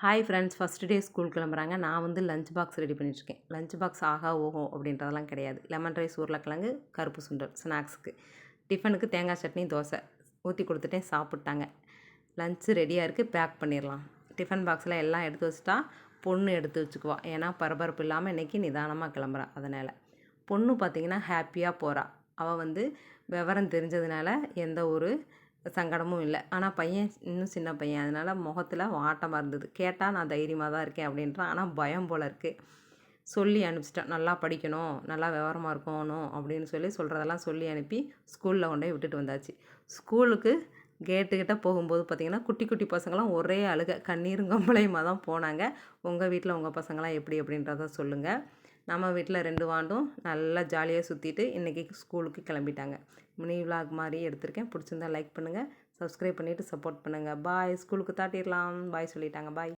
Hi friends, first day school கிளம்புறாங்க. நான் வந்து லஞ்ச் பாக்ஸ் ரெடி பண்ணிட்டுருக்கேன். லஞ்ச் பாக்ஸ் ஆகா ஓஹோ அப்படின்றதெல்லாம் கிடையாது. லெமன் ரைஸ், உருளைக்கிழங்கு, கருப்பு சுண்டல் ஸ்நாக்ஸுக்கு. டிஃபனுக்கு தேங்காய் சட்னி, தோசை ஊற்றி கொடுத்துட்டேன், சாப்பிட்டாங்க. லஞ்சு ரெடியாக இருக்குது, பேக் பண்ணிடலாம். டிஃபன் பாக்ஸில் எல்லாம் எடுத்து வச்சுட்டா பொண்ணு எடுத்து வச்சுக்குவா. ஏன்னா பரபரப்பு இல்லாமல் இன்றைக்கி நிதானமாக கிளம்புறா. அதனால் பொண்ணு பார்த்திங்கன்னா ஹாப்பியாக போகிறா. அவள் வந்து விவரம் தெரிஞ்சதுனால எந்த ஒரு சங்கடமும் இல்லை. ஆனால் பையன் இன்னும் சின்ன பையன், அதனால் முகத்தில் வாட்டமாக இருந்தது. கேட்டால் நான் தைரியமாக தான் இருக்கேன் அப்படின்றான். ஆனால் பயம் போல் இருக்குது. சொல்லி அனுப்பிச்சிட்டேன், நல்லா படிக்கணும், நல்லா விவரமாக இருக்கணும் அப்படின்னு சொல்கிறதெல்லாம் சொல்லி அனுப்பி ஸ்கூலில் கொண்டு போய் விட்டுட்டு வந்தாச்சு. ஸ்கூலுக்கு கேட்டுக்கிட்ட போகும்போது பார்த்திங்கன்னா குட்டி குட்டி பசங்களாம் ஒரே அழுக, கண்ணீரும் கம்பளையுமாக தான் போனாங்க. உங்கள் வீட்டில் உங்கள் பசங்களாம் எப்படி அப்படின்றத சொல்லுங்கள். நம்ம வீட்டில் 2 வாண்டும் நல்லா ஜாலியாக சுற்றிட்டு இன்றைக்கி ஸ்கூலுக்கு கிளம்பிட்டாங்க. மினி விலாக் மாதிரி எடுத்திருக்கேன். பிடிச்சிருந்தா லைக் பண்ணுங்கள், சப்ஸ்கிரைப் பண்ணிவிட்டு சப்போர்ட் பண்ணுங்கள். பாய். ஸ்கூலுக்கு தாட்டிடலாம். பாய் சொல்லிட்டாங்க. பாய்.